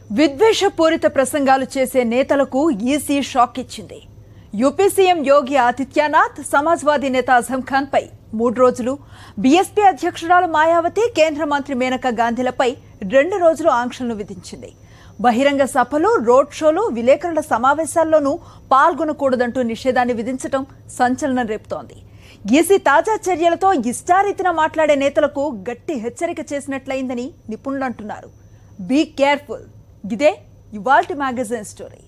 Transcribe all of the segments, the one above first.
విద్వేషపూరిత ప్రసంగాలు చేసే నేతలకు ఈసీ షాక్ ఇచ్చింది. యూపీ సీఎం యోగి ఆదిత్యనాథ్, సమాజ్వాదీ నేత అజం ఖాన్ పై 3 రోజులు, బీఎస్పీ అధ్యక్షురాలు మాయావతి, కేంద్ర మంత్రి మేనకా గాంధీలపై 2 రోజులు ఆంక్షలను విధించింది. బహిరంగ సభలు, రోడ్ షోలు, విలేకరుల సమావేశాల్లోనూ పాల్గొనకూడదంటూ నిషేధాన్ని విధించడం సంచలనం రేపుతోంది. ఈసీ తాజా చర్యలతో ఇష్టారీతిన మాట్లాడే నేతలకు గట్టి హెచ్చరిక చేసినట్లయిందని నిపుణులు అంటున్నారు. Be careful. ఇదే ఇవాల్టి మ్యాగజైన్ స్టోరీ.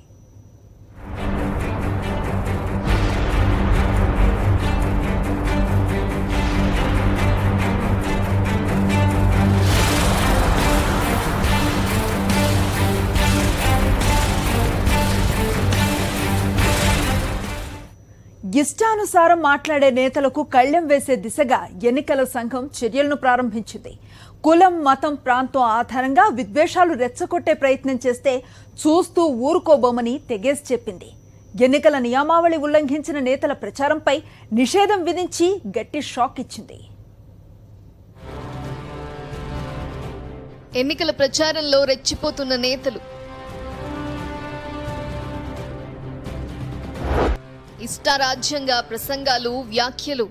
ఇష్టానుసారం మాట్లాడే నేతలకు కళ్లెం వేసే దిశగా ఎన్నికల సంఘం చర్యలను ప్రారంభించింది. కులం, మతం, ప్రాంతం ఆధారంగా విద్వేషాలు రెచ్చగొట్టే ప్రయత్నం చేస్తే చూస్తూ ఊరుకోబోమని తెగేసి చెప్పింది. ఎన్నికల నియమావళి ఉల్లంఘించిన నేతల ప్రచారంపై నిషేధం విధించి గట్టి షాక్ ఇచ్చింది. ఎన్నికల ప్రచారంలో రెచ్చిపోతున్న నేతలు, ఇష్టారాజ్యంగా ప్రసంగాలు, వ్యాఖ్యలు,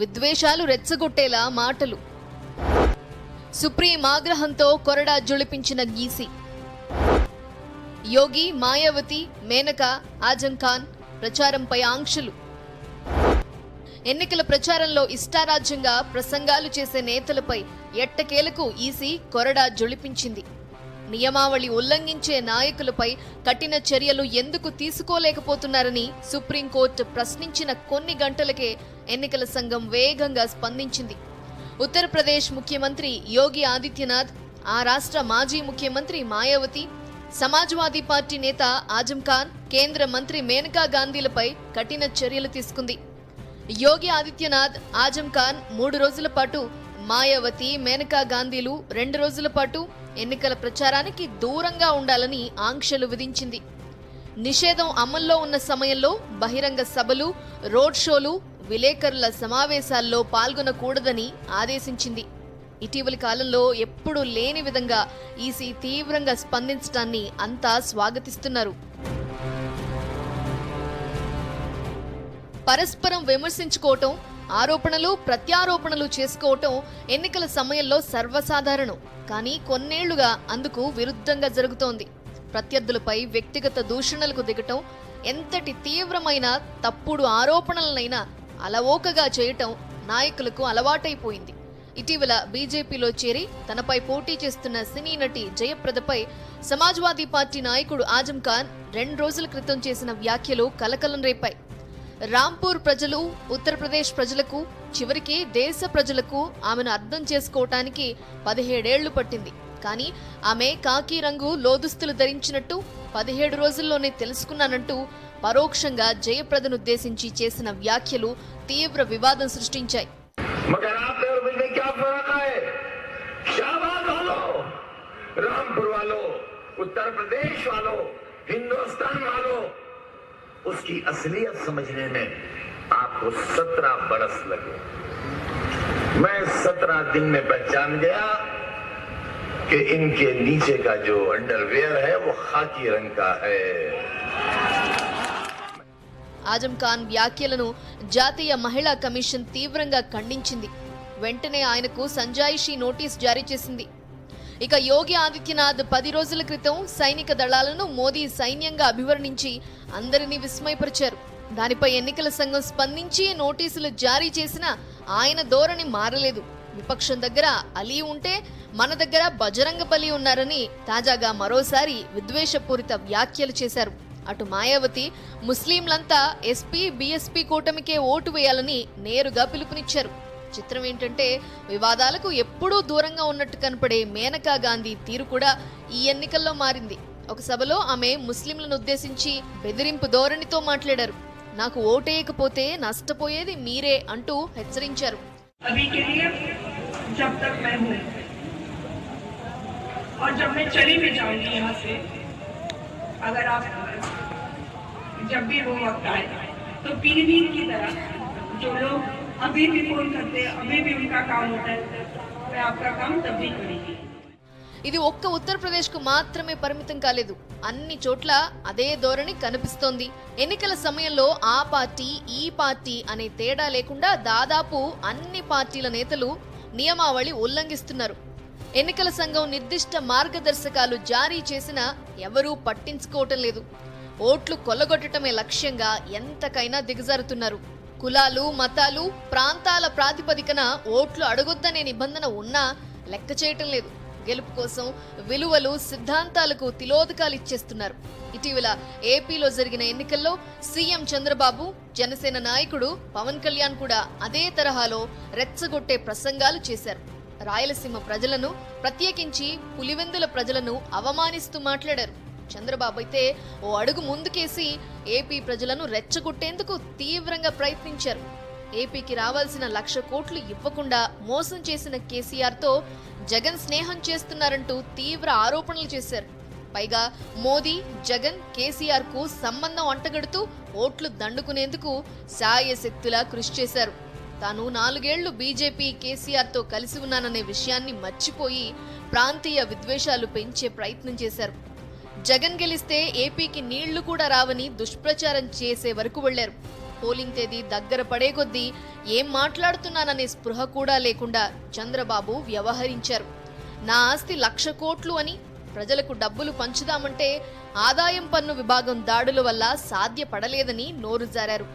విద్వేషాలు రెచ్చగొట్టేలా మాటలు, సుప్రీం ఆగ్రహంతో కొరడా జొలిపించిన ఈసీ. యోగి, మాయావతి, మేనకా, ఆజం ఖాన్ ప్రచారంపై ఆంక్షలు. ఎన్నికల ప్రచారంలో ఇష్టారాజ్యంగా ప్రసంగాలు చేసే నేతలపై ఎట్టకేలకు ఈసీ కొరడా జొలిపించింది. నియమావళి ఉల్లంఘించే నాయకులపై కఠిన చర్యలు ఎందుకు తీసుకోలేకపోతున్నారని సుప్రీంకోర్టు ప్రశ్నించిన కొన్ని గంటలకే ఎన్నికల సంఘం వేగంగా స్పందించింది. ఉత్తరప్రదేశ్ ముఖ్యమంత్రి యోగి ఆదిత్యనాథ్, ఆ రాష్ట్ర మాజీ ముఖ్యమంత్రి మాయావతి, సమాజ్వాదీ పార్టీ నేత ఆజం ఖాన్, కేంద్ర మంత్రి మేనకా గాంధీలపై కఠిన చర్యలు తీసుకుంది. యోగి ఆదిత్యనాథ్, ఆజం ఖాన్ 3 రోజుల పాటు, మాయావతి, మేనకా గాంధీలు 2 రోజుల పాటు ఎన్నికల ప్రచారానికి దూరంగా ఉండాలని ఆంక్షలు విధించింది. నిషేధం అమల్లో ఉన్న సమయంలో బహిరంగ సభలు, రోడ్ షోలు, విలేకరుల సమావేశాల్లో పాల్గొనకూడదని ఆదేశించింది. ఇటీవలి కాలంలో ఎప్పుడూ లేని విధంగా ఈసీ తీవ్రంగా స్పందించడాన్ని అంతా స్వాగతిస్తున్నారు. పరస్పరం విమర్శించుకోవటం, ఆరోపణలు, ప్రత్యారోపణలు చేసుకోవటం ఎన్నికల సమయంలో సర్వసాధారణం. కానీ కొన్నేళ్లుగా అందుకు విరుద్ధంగా జరుగుతోంది. ప్రత్యర్థులపై వ్యక్తిగత దూషణలకు దిగటం, ఎంతటి తీవ్రమైన తప్పుడు ఆరోపణలనైనా అలవోకగా చేయటం నాయకులకు అలవాటైపోయింది. ఇటీవల బీజేపీలో చేరి తనపై పోటీ చేస్తున్న సినీ నటి జయప్రదపై సమాజ్వాదీ పార్టీ నాయకుడు ఆజం ఖాన్ 2 రోజుల క్రితం చేసిన వ్యాఖ్యలు కలకలం రేపాయి. రాంపూర్ ప్రజలు, ఉత్తరప్రదేశ్ ప్రజలకు, చివరికి దేశ ప్రజలకు ఆమెను అర్థం చేసుకోవటానికి 17 ఏళ్లు పట్టింది. కానీ ఆమె కాకి రంగు లోదుస్తులు ధరించినట్టు 17 రోజుల్లోనే తెలుసుకున్నానంటూ పరోక్షంగా జయప్రదను ఉద్దేశించి చేసిన వ్యాఖ్యలు తీవ్ర వివాదం సృష్టించాయి. उसकी असलियत समझने में आपको 17 बरस लगे। मैं 17 दिन में पहचान गया कि इनके नीचे का जो अंडरवेयर है वो खाकी रंग का है। ఆజం ఖాన్ వ్యాఖ్యలను జాతీయ మహిళా కమిషన్ తీవ్రంగా ఖండించింది. వెంటనే ఆయనకు సంజాయిషీ నోటీస్ జారీ చేసింది. ఇక యోగి ఆదిత్యనాథ్ 10 రోజుల క్రితం సైనిక దళాలను మోదీ సైన్యంగా అభివర్ణించి అందరినీ విస్మయపరిచారు. దానిపై ఎన్నికల సంఘం స్పందించి నోటీసులు జారీ చేసినా ఆయన ధోరణి మారలేదు. విపక్షం దగ్గర అలీ ఉంటే మన దగ్గర బజరంగ బలి ఉన్నారని తాజాగా మరోసారి విద్వేషపూరిత వ్యాఖ్యలు చేశారు. అటు మాయావతి ముస్లింలంతా ఎస్పీ, బీఎస్పీ కూటమికే ఓటు వేయాలని నేరుగా పిలుపునిచ్చారు. చిత్రం ఏంటంటే, వివాదాలకు ఎప్పుడూ దూరంగా ఉన్నట్టు కనపడే మేనకా గాంధీ తీరు కూడా ఈ ఎన్నికల్లో మారింది. ఒక సభలో ఆమె ముస్లింలను ఉద్దేశించి బెదిరింపు ధోరణితో మాట్లాడారు. నాకు ఓటేయకపోతే నష్టపోయేది మీరే అంటూ హెచ్చరించారు. अभी भी फोन करते हैं, अभी भी उनका काम होता है, मैं आपका काम तब भी करेंगी। ఇది ఒక్క ఉత్తరప్రదేశ్కు మాత్రమే పరిమితం కాలేదు. అన్ని చోట్ల అదే ధోరణి కనిపిస్తోంది. ఎన్నికల సమయంలో ఆ పార్టీ ఈ పార్టీ అనే తేడా లేకుండా దాదాపు అన్ని పార్టీల నేతలు నియమావళి ఉల్లంఘిస్తున్నారు. ఎన్నికల సంఘం నిర్దిష్ట మార్గదర్శకాలు జారీ చేసినా ఎవరూ పట్టించుకోవటం లేదు. ఓట్లు కొల్లగొట్టడమే లక్ష్యంగా ఎంతకైనా దిగజారుతున్నారు. కులాలు, మతాలు, ప్రాంతాల ప్రాతిపదికన ఓట్లు అడగొద్దనే నిబంధన ఉన్నా లెక్క చేయటం లేదు. గెలుపు కోసం విలువలు, సిద్ధాంతాలకు తిలోదకాలు ఇచ్చేస్తున్నారు. ఇటీవల ఏపీలో జరిగిన ఎన్నికల్లో సీఎం చంద్రబాబు, జనసేన నాయకుడు పవన్ కళ్యాణ్ కూడా అదే తరహాలో రెచ్చగొట్టే ప్రసంగాలు చేశారు. రాయలసీమ ప్రజలను, ప్రత్యేకించి పులివెందుల ప్రజలను అవమానిస్తూ మాట్లాడారు. చంద్రబాబు అయితే ఓ అడుగు ముందుకేసి ఏపీ ప్రజలను రెచ్చగొట్టేందుకు తీవ్రంగా ప్రయత్నించారు. ఏపీకి రావాల్సిన 1,00,000 కోట్లు ఇవ్వకుండా మోసం చేసిన కేసీఆర్తో జగన్ స్నేహం చేస్తున్నారంటూ తీవ్ర ఆరోపణలు చేశారు. పైగా మోదీ, జగన్, కేసీఆర్ కు సంబంధం అంటగడుతూ ఓట్లు దండుకునేందుకు శాయశక్తులా కృషి చేశారు. తాను 4 ఏళ్లు బీజేపీ, కేసీఆర్తో కలిసి ఉన్నాననే విషయాన్ని మర్చిపోయి ప్రాంతీయ విద్వేషాలు పెంచే ప్రయత్నం చేశారు. జగన్ గెలిస్తే ఏపీకి నీళ్లు కూడా రావని దుష్ప్రచారం చేసే వరకు వెళ్లారు. పోలింగ్ తేదీ దగ్గర పడే కొద్దీ ఏం మాట్లాడుతున్నాననే స్పృహ కూడా లేకుండా చంద్రబాబు వ్యవహరించారు. నా ఆస్తి 1,00,000 కోట్లు అని ప్రజలకు డబ్బులు పంచుదామంటే ఆదాయం పన్ను విభాగం దాడుల వల్ల సాధ్యపడలేదని నోరు జారారు.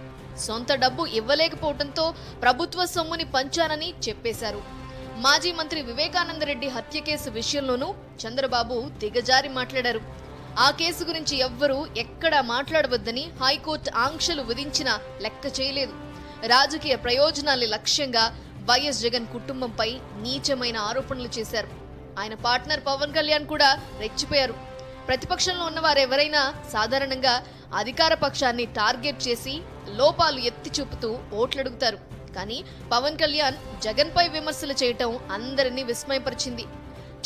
సొంత డబ్బు ఇవ్వలేకపోవడంతో ప్రభుత్వ సొమ్ముని పంచానని చెప్పేశారు. మాజీ మంత్రి వివేకానందరెడ్డి హత్య కేసు విషయంలోనూ చంద్రబాబు దిగజారి మాట్లాడారు. ఆ కేసు గురించి ఎవ్వరూ ఎక్కడా మాట్లాడవద్దని హైకోర్టు ఆంక్షలు విధించినా లెక్క చేయలేదు. రాజకీయ ప్రయోజనాల లక్ష్యంగా వైఎస్ జగన్ కుటుంబంపై నీచమైన ఆరోపణలు చేశారు. ఆయన పార్ట్నర్ పవన్ కళ్యాణ్ కూడా రెచ్చిపోయారు. ప్రతిపక్షంలో ఉన్నవారెవరైనా సాధారణంగా అధికార పక్షాన్ని టార్గెట్ చేసి లోపాలు ఎత్తి చూపుతూ ఓట్లడుగుతారు. కానీ పవన్ కళ్యాణ్ జగన్ పై విమర్శలు చేయటం అందరినీ విస్మయపరిచింది.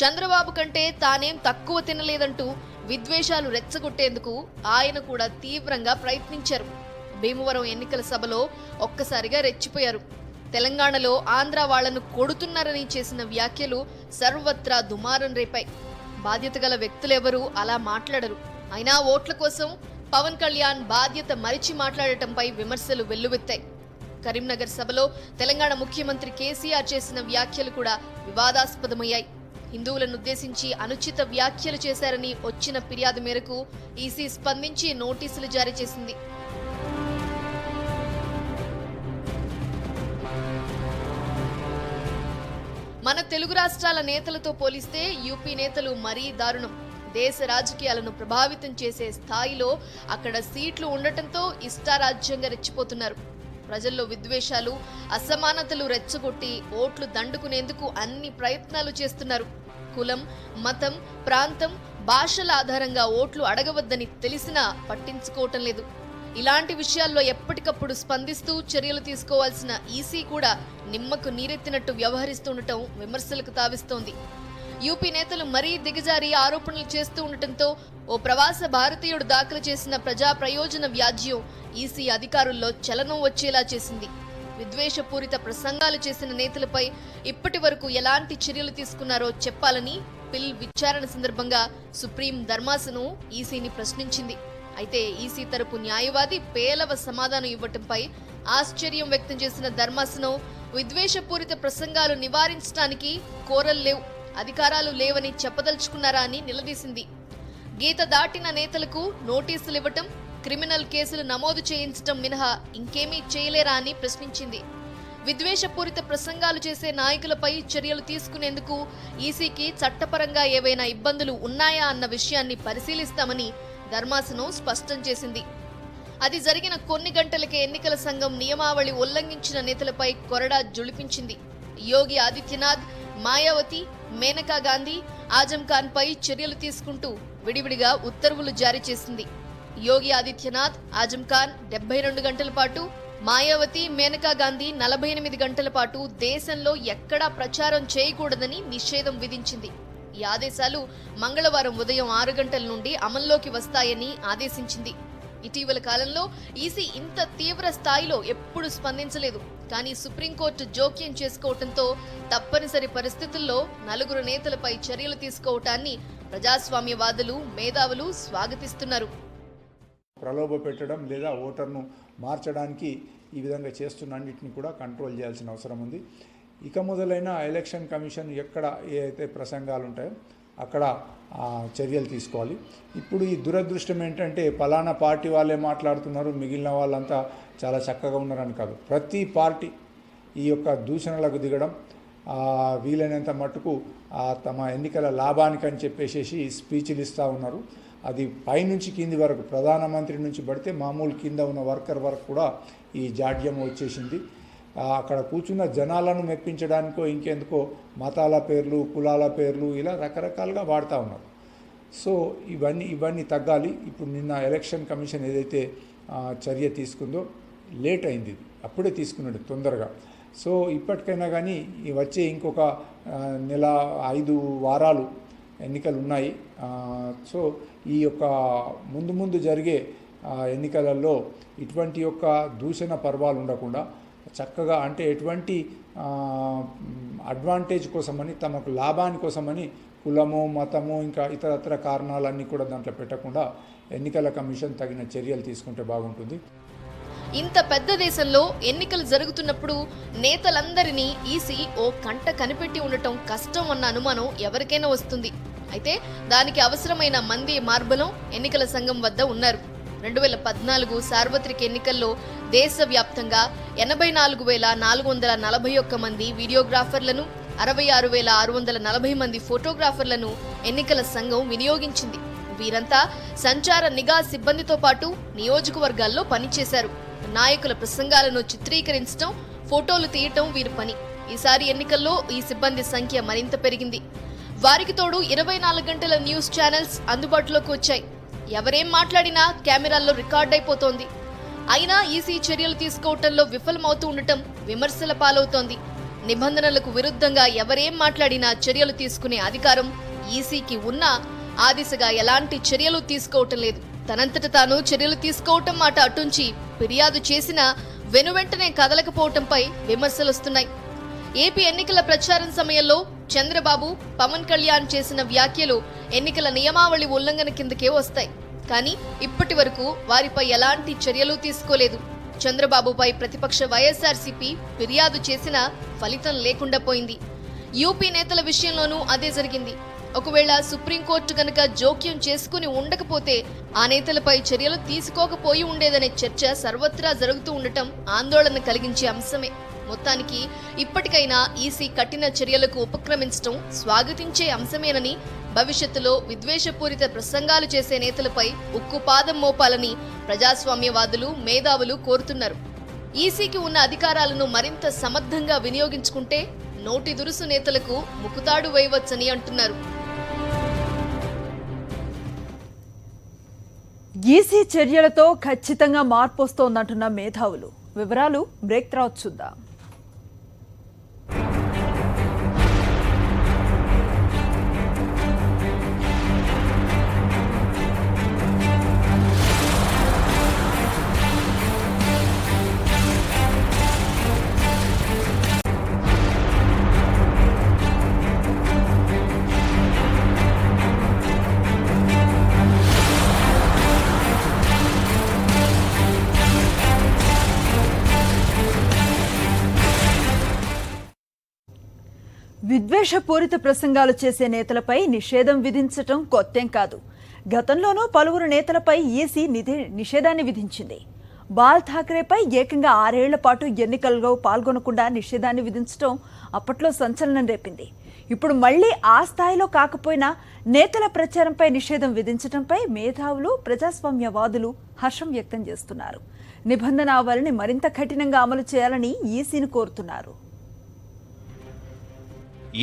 చంద్రబాబు కంటే తానేం తక్కువ తినలేదంటూ విద్వేషాలు రెచ్చగొట్టేందుకు ఆయన కూడా తీవ్రంగా ప్రయత్నించారు. భీమవరం ఎన్నికల సభలో ఒక్కసారిగా రెచ్చిపోయారు. తెలంగాణలో ఆంధ్ర వాళ్లను కొడుతున్నారని చేసిన వ్యాఖ్యలు సర్వత్రా దుమారం రేపాయి. బాధ్యత గల వ్యక్తులెవరూ అలా మాట్లాడరు. అయినా ఓట్ల కోసం పవన్ కళ్యాణ్ బాధ్యత మరిచి మాట్లాడటంపై విమర్శలు వెల్లువెత్తాయి. కరీంనగర్ సభలో తెలంగాణ ముఖ్యమంత్రి కేసీఆర్ చేసిన వ్యాఖ్యలు కూడా వివాదాస్పదమయ్యాయి. హిందువులను ఉద్దేశించి అనుచిత వ్యాఖ్యలు చేశారని వచ్చిన ఫిర్యాదు మేరకు ఈసీ స్పందించి నోటీసులు జారీ చేసింది. మన తెలుగు రాష్ట్రాల నేతలతో పోలిస్తే యూపీ నేతలు మరీ దారుణం. దేశ రాజకీయాలను ప్రభావితం చేసే స్థాయిలో అక్కడ సీట్లు ఉండటంతో ఇష్టారాజ్యంగా రెచ్చిపోతున్నారు. ప్రజల్లో విద్వేషాలు, అసమానతలు రెచ్చగొట్టి ఓట్లు దండుకునేందుకు అన్ని ప్రయత్నాలు చేస్తున్నారు. కులం, మతం, ప్రాంతం, భాషల ఆధారంగా ఓట్లు అడగవద్దని తెలిసినా పట్టించుకోవటం లేదు. ఇలాంటి విషయాల్లో ఎప్పటికప్పుడు స్పందిస్తూ చర్యలు తీసుకోవాల్సిన ఈసీ కూడా నిమ్మకు నీరెత్తినట్టు వ్యవహరిస్తుండటం విమర్శలకు తావిస్తోంది. యూపీ నేతలు మరీ దిగజారి ఆరోపణలు చేస్తూ ఉండటంతో ఓ ప్రవాస భారతీయుడు దాఖలు చేసిన ప్రజా ప్రయోజన వ్యాజ్యం ఈసీ అధికారుల్లో చలనం వచ్చేలా చేసింది. విద్వేషపూరిత ప్రసంగాలు చేసిన నేతలపై ఇప్పటి వరకు ఎలాంటి చర్యలు తీసుకున్నారో చెప్పాలని పిల్ విచారణ సందర్భంగా సుప్రీం ధర్మాసనం ఈసీని ప్రశ్నించింది. అయితే ఈసీ తరపు న్యాయవాది పేలవ సమాధానం ఇవ్వటంపై ఆశ్చర్యం వ్యక్తం చేసిన ధర్మాసనం విద్వేషపూరిత ప్రసంగాలు నివారించడానికి కోరలు లేవు, అధికారాలు లేవని చెప్పదలుచుకున్నారా అని నిలదీసింది. గీత దాటిన నేతలకు నోటీసులు ఇవ్వటం, క్రిమినల్ కేసులు నమోదు చేయించటం మినహా ఇంకేమీ చేయలేరా అని ప్రశ్నించింది. విద్వేషపూరిత ప్రసంగాలు చేసే నాయకులపై చర్యలు తీసుకునేందుకు ఈసీకి చట్టపరంగా ఏవైనా ఇబ్బందులు ఉన్నాయా అన్న విషయాన్ని పరిశీలిస్తామని ధర్మాసనం స్పష్టం చేసింది. అది జరిగిన కొన్ని గంటలకే ఎన్నికల సంఘం నియమావళి ఉల్లంఘించిన నేతలపై కొరడా జుళిపించింది. యోగి ఆదిత్యనాథ్, మాయావతి, మేనకా గాంధీ, ఆజం ఖాన్ పై చర్యలు తీసుకుంటూ విడివిడిగా ఉత్తర్వులు జారీ చేసింది. యోగి ఆదిత్యనాథ్, ఆజం ఖాన్ 72 గంటల పాటు, మాయావతి, మేనకా గాంధీ 48 గంటల పాటు దేశంలో ఎక్కడా ప్రచారం చేయకూడదని నిషేధం విధించింది. ఈ ఆదేశాలు మంగళవారం ఉదయం 6 గంటల నుండి అమల్లోకి వస్తాయని ఆదేశించింది. ఇటీవల కాలంలో ఈసీ ఇంత తీవ్ర స్థాయిలో ఎప్పుడు స్పందించలేదు. కానీ సుప్రీంకోర్టు జోక్యం చేసుకోవడంతో తప్పనిసరి పరిస్థితుల్లో నలుగురు నేతలపై చర్యలు తీసుకోవటాన్ని ప్రజాస్వామ్యవాదులు, మేధావులు స్వాగతిస్తున్నారు. ప్రలోభ పెట్టడం లేదా ఓటర్ను మార్చడానికి ఈ విధంగా చేస్తున్న అన్నింటినీ కూడా కంట్రోల్ చేయాల్సిన అవసరం ఉంది. ఇక మొదలైన ఎలక్షన్ కమిషన్ ఎక్కడ ఏదైతే ప్రసంగాలు ఉంటాయో అక్కడ చర్యలు తీసుకోవాలి. ఇప్పుడు ఈ దురదృష్టం ఏంటంటే పలానా పార్టీ వాళ్ళే మాట్లాడుతున్నారు, మిగిలిన వాళ్ళంతా చాలా చక్కగా ఉన్నారని కాదు. ప్రతి పార్టీ ఈ యొక్క దూషణలకు దిగడం, వీలైనంత మట్టుకు తమ ఎన్నికల లాభానికి అని చెప్పేసి స్పీచ్లు ఇస్తూ ఉన్నారు. అది పైనుంచి కింది వరకు, ప్రధానమంత్రి నుంచి పడితే మామూలు కింద ఉన్న వర్కర్ వరకు కూడా ఈ జాడ్యం వచ్చేసింది. అక్కడ కూర్చున్న జనాలను మెప్పించడానికో ఇంకెందుకో మతాల పేర్లు, కులాల పేర్లు ఇలా రకరకాలుగా వాడుతూ ఉన్నారు. సో ఇవన్నీ తగ్గాలి. ఇప్పుడు నిన్న ఎలక్షన్ కమిషన్ ఏదైతే చర్య తీసుకుందో లేట్ అయింది, అప్పుడే తీసుకున్నాడు తొందరగా. సో ఇప్పటికైనా కానీ వచ్చే ఇంకొక నెల 5 వారాలు ఎన్నికలు ఉన్నాయి. సో ఈ యొక్క ముందు జరిగే ఎన్నికలలో ఇటువంటి యొక్క దూషణ పర్వాలు ఉండకుండా చక్కగా, అంటే ఎటువంటి అడ్వాంటేజ్ కోసమని, తమకు లాభాని కోసమని కులము, మతము, ఇంకా ఇతరత్ర కారణాలన్నీ కూడా దాంట్లో పెట్టకుండా ఎన్నికల కమిషన్ తగిన చర్యలు తీసుకుంటే బాగుంటుంది. ఇంత పెద్ద దేశంలో ఎన్నికలు జరుగుతున్నప్పుడు నేతలందరినీ ఈసీ ఓ కంట కనిపెట్టి ఉండటం కష్టం అన్న అనుమానం ఎవరికైనా వస్తుంది. అయితే దానికి అవసరమైన మంది మార్బలం ఎన్నికల సంఘం వద్ద ఉన్నారు. 2014 సార్వత్రిక ఎన్నికల్లో దేశవ్యాప్తంగా 84,441 మంది వీడియోగ్రాఫర్లను, 66,640 మంది ఫోటోగ్రాఫర్లను ఎన్నికల సంఘం వినియోగించింది. వీరంతా సంచార నిఘా సిబ్బందితో పాటు నియోజకవర్గాల్లో పనిచేశారు. నాయకుల ప్రసంగాలను చిత్రీకరించడం, ఫోటోలు తీయటం వీరి పని. ఈసారి ఎన్నికల్లో ఈ సిబ్బంది సంఖ్య మరింత పెరిగింది. వారికి తోడు 24 గంటల న్యూస్ ఛానల్స్ అందుబాటులోకి వచ్చాయి. ఎవరేం మాట్లాడినా కెమెరాల్లో రికార్డ్ అయిపోతోంది. అయినా ఈసీ చర్యలు తీసుకోవటంలో విఫలమవుతూ ఉండటం విమర్శల పాలవుతోంది. నిబంధనలకు విరుద్ధంగా ఎవరేం మాట్లాడినా చర్యలు తీసుకునే అధికారం ఈసీకి ఉన్నా ఆ దిశగా ఎలాంటి చర్యలు తీసుకోవటం లేదు. తనంతట తాను చర్యలు తీసుకోవటం మాట అటుంచి ఫిర్యాదు చేసినా వెనువెంటనే కదలకపోవటంపై విమర్శలొస్తున్నాయి. ఏపీ ఎన్నికల ప్రచారం సమయంలో చంద్రబాబు, పవన్ కళ్యాణ్ చేసిన వ్యాఖ్యలు ఎన్నికల నియమావళి ఉల్లంఘన కిందకే వస్తాయి. కానీ ఇప్పటి వరకు వారిపై ఎలాంటి చర్యలు తీసుకోలేదు. చంద్రబాబుపై ప్రతిపక్ష వైఎస్ఆర్సీపీ ఫిర్యాదు చేసినా ఫలితం లేకుండా పోయింది. యూపీ నేతల విషయంలోనూ అదే జరిగింది. ఒకవేళ సుప్రీంకోర్టు కనుక జోక్యం చేసుకుని ఉండకపోతే ఆ నేతలపై చర్యలు తీసుకోకపోయి ఉండేదనే చర్చ సర్వత్రా జరుగుతూ ఉండటం ఆందోళన కలిగించే అంశమే. మొత్తానికి ఇప్పటికైనా ఈసీ కఠిన చర్యలకు ఉపక్రమించడం స్వాగతించే అంశమేనని, భవిష్యత్తులో విద్వేషపూరిత ప్రసంగాలు చేసే నేతలపై ఉక్కుపాదం మోపాలని ప్రజాస్వామ్యవాదులు, మేధావులు కోరుతున్నారు. ఈసీకి ఉన్న అధికారాలను మరింత సమర్థంగా వినియోగించుకుంటే నోటి దురుసు నేతలకు ముకుతాడు వేయవచ్చని అంటున్నారు. ఈసీ చర్యలతో ఖచ్చితంగా మార్పు వస్తోందంటున్న మేధావులు. వివరాలు బ్రేక్ తర్వాత చూద్దాం. విద్వేషపూరిత ప్రసంగాలు చేసే నేతలపై నిషేధం విధించటం కొత్తేం కాదు. గతంలోనూ పలువురు నేతలపై ఈసీ నిషేధాన్ని విధించింది. బాల్ ఠాక్రేపై ఏకంగా 6 ఏళ్ల పాటు ఎన్నికల్లో పాల్గొనకుండా నిషేధాన్ని విధించడం అప్పట్లో సంచలనం రేపింది. ఇప్పుడు మళ్లీ ఆ స్థాయిలో కాకపోయినా నేతల ప్రచారంపై నిషేధం విధించడంపై మేధావులు, ప్రజాస్వామ్యవాదులు హర్షం వ్యక్తం చేస్తున్నారు. నిబంధనావళిని మరింత కఠినంగా అమలు చేయాలని ఈసీని కోరుతున్నారు.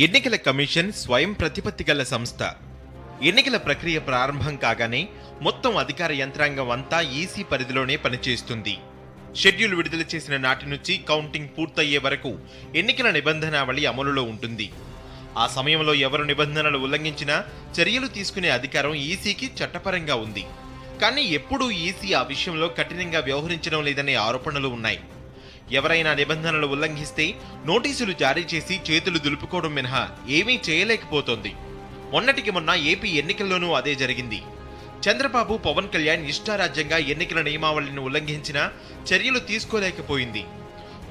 ఎన్నికల కమిషన్ స్వయం ప్రతిపత్తి గల సంస్థ. ఎన్నికల ప్రక్రియ ప్రారంభం కాగానే మొత్తం అధికార యంత్రాంగం అంతా ఈసీ పరిధిలోనే పనిచేస్తుంది. షెడ్యూల్ విడుదల చేసిన నాటి నుంచి కౌంటింగ్ పూర్తయ్యే వరకు ఎన్నికల నిబంధనావళి అమలులో ఉంటుంది. ఆ సమయంలో ఎవరు నిబంధనలు ఉల్లంఘించినా చర్యలు తీసుకునే అధికారం ఈసీకి చట్టపరంగా ఉంది. కానీ ఎప్పుడూ ఈసీ ఆ విషయంలో కఠినంగా వ్యవహరించడం లేదనే ఆరోపణలు ఉన్నాయి. ఎవరైనా నిబంధనలు ఉల్లంఘిస్తే నోటీసులు జారీ చేసి చేతులు దులుపుకోవడం మినహా ఏమీ చేయలేకపోతోంది. మొన్నటికి మొన్న ఏపీ ఎన్నికల్లోనూ అదే జరిగింది. చంద్రబాబు, పవన్ కళ్యాణ్ ఇష్టారాజ్యంగా ఎన్నికల నియమావళిని ఉల్లంఘించినా చర్యలు తీసుకోలేకపోయింది.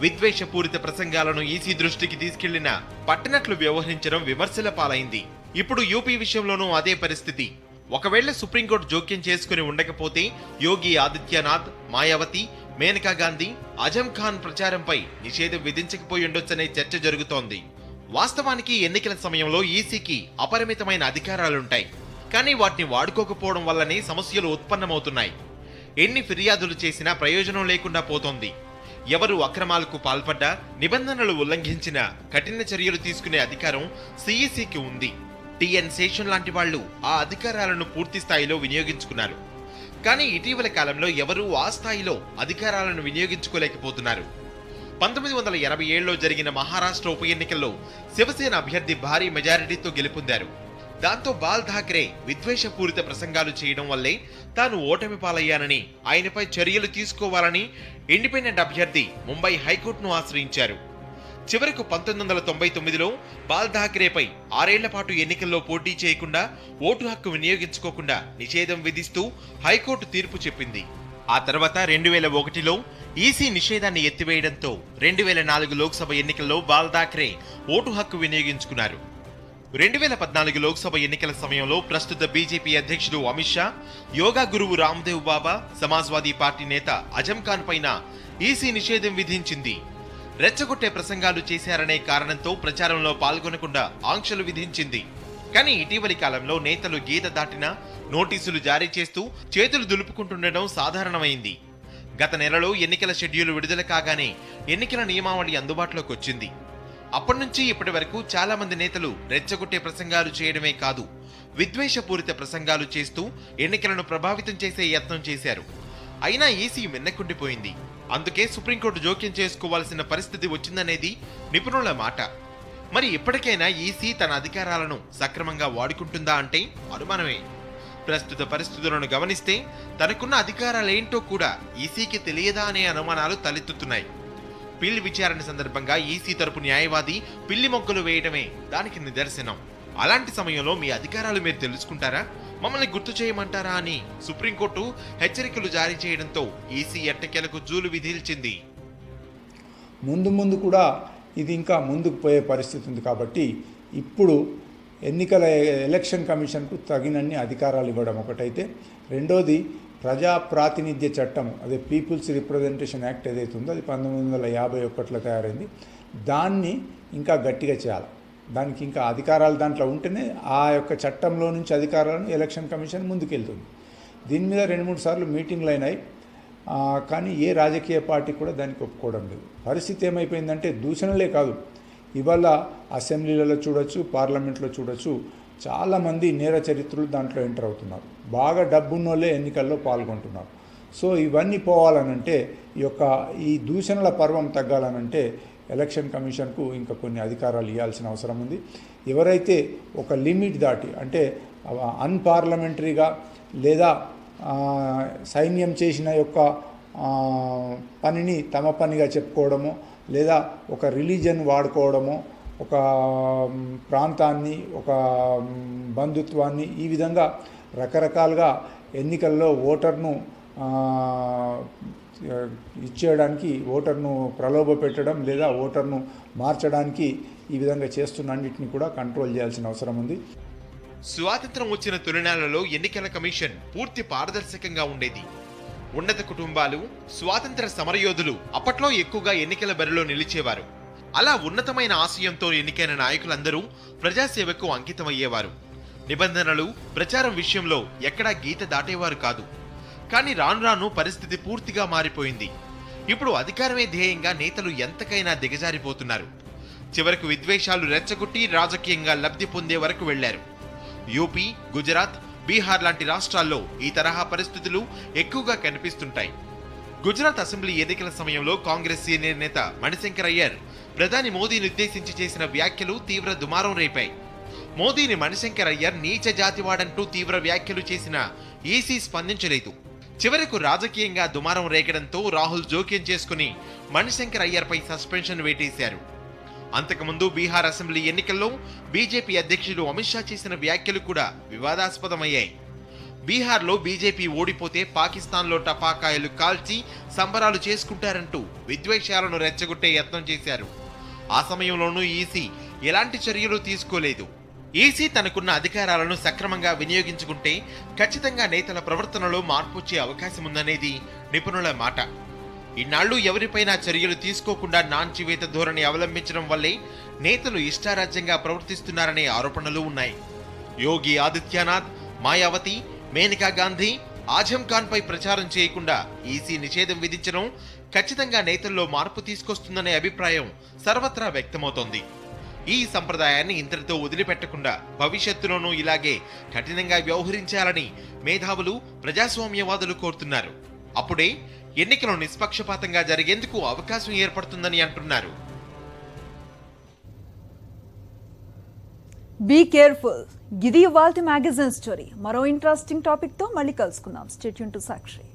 విద్వేషపూరిత ప్రసంగాలను ఈసీ దృష్టికి తీసుకెళ్లినా పట్టనట్లు వ్యవహరించడం విమర్శల పాలైంది. ఇప్పుడు యూపీ విషయంలోనూ అదే పరిస్థితి. ఒకవేళ సుప్రీంకోర్టు జోక్యం చేసుకుని ఉండకపోతే యోగి ఆదిత్యనాథ్, మాయావతి, మేనకా గాంధీ, అజం ఖాన్ ప్రచారంపై నిషేధం విధించకపోయి ఉండొచ్చనే చర్చ జరుగుతోంది. వాస్తవానికి ఎన్నికల సమయంలో ఈసీకి అపరిమితమైన అధికారాలుంటాయి. కానీ వాటిని వాడుకోకపోవడం వల్లనే సమస్యలు ఉత్పన్నమవుతున్నాయి. ఎన్ని ఫిర్యాదులు చేసినా ప్రయోజనం లేకుండా పోతోంది. ఎవరు అక్రమాలకు పాల్పడ్డా, నిబంధనలు ఉల్లంఘించినా కఠిన చర్యలు తీసుకునే అధికారం సిఈసికి ఉంది. టిఎన్ శేషన్ లాంటి వాళ్లు ఆ అధికారాలను పూర్తి స్థాయిలో వినియోగించుకున్నారు. కానీ ఇటీవల కాలంలో ఎవరూ ఆ స్థాయిలో అధికారాలను వినియోగించుకోలేకపోతున్నారు. 1987లో జరిగిన మహారాష్ట్ర ఉప ఎన్నికల్లో శివసేన అభ్యర్థి భారీ మెజారిటీతో గెలుపొందారు. దాంతో బాల్ ఠాక్రే విద్వేషపూరిత ప్రసంగాలు చేయడం వల్లే తాను ఓటమి పాలయ్యానని, ఆయనపై చర్యలు తీసుకోవాలని ఇండిపెండెంట్ అభ్యర్థి ముంబై హైకోర్టును ఆశ్రయించారు. చివరకు 1999లో బాల్ ఠాక్రేపై 6 ఏళ్ల పాటు ఎన్నికల్లో పోటీ చేయకుండా, ఓటు హక్కు వినియోగించుకోకుండా నిషేధం విధిస్తూ హైకోర్టు తీర్పు చెప్పింది. ఆ తర్వాత 2001లో ఈసీ నిషేధాన్ని ఎత్తివేయడంతో 2004 లోక్సభ ఎన్నికల్లో బాల్ ఠాక్రే ఓటు హక్కు వినియోగించుకున్నారు. 2014 లోక్సభ ఎన్నికల సమయంలో ప్రస్తుత బీజేపీ అధ్యక్షుడు అమిత్ షా, యోగా గురువు రామ్దేవ్ బాబా, సమాజ్వాదీ పార్టీ నేత అజం ఖాన్ పైన ఈసీ నిషేధం విధించింది. రెచ్చగొట్టే ప్రసంగాలు చేశారనే కారణంతో ప్రచారంలో పాల్గొనకుండా ఆంక్షలు విధించింది. కానీ ఇటీవలి కాలంలో నేతలు గీత దాటినా నోటీసులు జారీ చేస్తూ చేతులు దులుపుకుంటుండడం సాధారణమైంది. గత నెలలో ఎన్నికల షెడ్యూల్ విడుదల కాగానే ఎన్నికల నియమావళి అందుబాటులోకి వచ్చింది. అప్పటి నుంచి ఇప్పటి వరకు చాలా మంది నేతలు రెచ్చగొట్టే ప్రసంగాలు చేయడమే కాదు, విద్వేషపూరిత ప్రసంగాలు చేస్తూ ఎన్నికలను ప్రభావితం చేసే యత్నం చేశారు. అయినా ఈసీ మిన్నకుండిపోయింది. అందుకే సుప్రీంకోర్టు జోక్యం చేసుకోవాల్సిన పరిస్థితి వచ్చిందనేది నిపుణుల మాట. మరి ఇప్పటికైనా ఈసీ తన అధికారాలను సక్రమంగా వాడుకుంటుందా అంటే అనుమానమే. ప్రస్తుత పరిస్థితులను గమనిస్తే తనకున్న అధికారాలేంటో కూడా ఈసీకి తెలియదా అనే అనుమానాలు తలెత్తుతున్నాయి. పిల్ విచారణ సందర్భంగా ఈసీ తరపు న్యాయవాది పిల్లి మొగ్గలు వేయడమే దానికి నిదర్శనం. అలాంటి సమయంలో మీ అధికారాలు మీరు తెలుసుకుంటారా, మమ్మల్ని గుర్తు చేయమంటారా అని సుప్రీంకోర్టు హెచ్చరికలు జారీ చేయడంతో ఈసీ ఎట్టకేలకు జూలు విధిల్చింది. ముందు కూడా ఇది ఇంకా ముందుకు పోయే పరిస్థితి ఉంది. కాబట్టి ఇప్పుడు ఎలక్షన్ కమిషన్కు తగినన్ని అధికారాలు ఇవ్వడం ఒకటైతే, రెండోది ప్రజా ప్రాతినిధ్య చట్టం, అదే పీపుల్స్ రిప్రజెంటేషన్ యాక్ట్ ఏదైతే ఉందో అది 1951లో తయారైంది. దాన్ని ఇంకా గట్టిగా చేయాలి. దానికి ఇంకా అధికారాలు దాంట్లో ఉంటేనే ఆ యొక్క చట్టంలో నుంచి అధికారాలను ఎలక్షన్ కమిషన్ ముందుకెళ్తుంది. దీని మీద 2-3 సార్లు మీటింగ్లు అయినాయి. కానీ ఏ రాజకీయ పార్టీ కూడా దానికి ఒప్పుకోవడం లేదు. పరిస్థితి ఏమైపోయిందంటే దూషణలే కాదు, ఇవాళ అసెంబ్లీలలో చూడొచ్చు, పార్లమెంట్లో చూడొచ్చు, చాలామంది నేర చరిత్రలు దాంట్లో ఎంటర్ అవుతున్నారు. బాగా డబ్బున్నోళ్ళే ఎన్నికల్లో పాల్గొంటున్నారు. సో ఇవన్నీ పోవాలనంటే, ఈ దూషణల పర్వం తగ్గాలనంటే ఎలక్షన్ కమిషన్కు ఇంకా కొన్ని అధికారాలు ఇవ్వాల్సిన అవసరం ఉంది. ఎవరైతే ఒక లిమిట్ దాటి, అంటే అన్పార్లమెంటరీగా లేదా సైన్యం చేసిన యొక్క పనిని తమ పనిగా చెప్పుకోవడమో, లేదా ఒక రిలీజన్ వాడుకోవడమో, ఒక ప్రాంతాన్ని, ఒక బంధుత్వాన్ని, ఈ విధంగా రకరకాలుగా ఎన్నికల్లో ఓటర్ను ఇచ్చేయడానికి, ఓటర్ను ప్రలోభ పెట్టడం లేదా ఓటర్ను మార్చడానికి ఈ విధంగా చేస్తున్న అన్నింటినీ కూడా కంట్రోల్ చేయాల్సిన అవసరం ఉంది. స్వాతంత్రం వచ్చిన తొలినాళ్లలో ఎన్నికల కమిషన్ పూర్తి పారదర్శకంగా ఉండేది. ఉన్నత కుటుంబాలు, స్వాతంత్ర సమరయోధులు అప్పట్లో ఎక్కువగా ఎన్నికల బరిలో నిలిచేవారు. అలా ఉన్నతమైన ఆశయంతో ఎన్నికైన నాయకులందరూ ప్రజాసేవకు అంకితమయ్యేవారు. నిబంధనలు, ప్రచారం విషయంలో ఎక్కడా గీత దాటేవారు కాదు. కానీ రాను రాను పరిస్థితి పూర్తిగా మారిపోయింది. ఇప్పుడు అధికారమే ధ్యేయంగా నేతలు ఎంతకైనా దిగజారిపోతున్నారు. చివరకు విద్వేషాలు రెచ్చగొట్టి రాజకీయంగా లబ్ధి పొందే వరకు వెళ్లారు. యూపీ, గుజరాత్, బీహార్ లాంటి రాష్ట్రాల్లో ఈ తరహా పరిస్థితులు ఎక్కువగా కనిపిస్తుంటాయి. గుజరాత్ అసెంబ్లీ ఎన్నికల సమయంలో కాంగ్రెస్ సీనియర్ నేత మణిశంకర్ అయ్యర్ ప్రధాని మోదీని ఉద్దేశించి చేసిన వ్యాఖ్యలు తీవ్ర దుమారం రేపాయి. మోదీని మణిశంకర్ అయ్యర్ నీచ జాతివాడంటూ తీవ్ర వ్యాఖ్యలు చేసిన ఈసీ స్పందించలేదు. చివరకు రాజకీయంగా దుమారం రేగడంతో రాహుల్ జోక్యం చేసుకుని మణిశంకర్ అయ్యర్పై సస్పెన్షన్ వేటేశారు. అంతకుముందు బీహార్ అసెంబ్లీ ఎన్నికల్లో బీజేపీ అధ్యక్షుడు అమిత్ షా చేసిన వ్యాఖ్యలు కూడా వివాదాస్పదమయ్యాయి. బీహార్లో బీజేపీ ఓడిపోతే పాకిస్తాన్లో టపాకాయలు కాల్చి సంబరాలు చేసుకుంటారంటూ విద్వేషాలను రెచ్చగొట్టే యత్నం చేశారు. ఆ సమయంలోనూ ఈసీ ఎలాంటి చర్యలు తీసుకోలేదు. ఈసీ తనకున్న అధికారాలను సక్రమంగా వినియోగించుకుంటే ఖచ్చితంగా నేతల ప్రవర్తనలో మార్పు వచ్చే అవకాశం ఉందనేది నిపుణుల మాట. ఇన్నాళ్లు ఎవరిపైనా చర్యలు తీసుకోకుండా నాంచివేత ధోరణి అవలంబించడం వల్లే నేతలు ఇష్టారాజ్యంగా ప్రవర్తిస్తున్నారనే ఆరోపణలు ఉన్నాయి. యోగి ఆదిత్యనాథ్, మాయావతి, మేనకా గాంధీ, ఆజం ఖాన్ పై ప్రచారం చేయకుండా ఈసీ నిషేధం విధించడం ఖచ్చితంగా నేతల్లో మార్పు తీసుకొస్తుందనే అభిప్రాయం సర్వత్రా వ్యక్తమవుతోంది. ఈ సంప్రదాయాన్ని ఇంతటితో వదిలిపెట్టకుండా భవిష్యత్తులోనూ ఇలాగే కఠినంగా వ్యవహరించాలని మేధావులు, ప్రజాస్వామ్యవాదులు కోరుతున్నారు. అప్పుడే ఎన్నికలు నిష్పక్షపాతంగా జరిగేందుకు అవకాశం ఏర్పడుతుందని అంటున్నారు. Be careful. ఇది ఇవాల్టి మ్యాగజైన్ స్టోరీ. మరో ఇంట్రెస్టింగ్ టాపిక్ తో మళ్ళీ కలుసుకుందాం. Stay tune to Sakshi.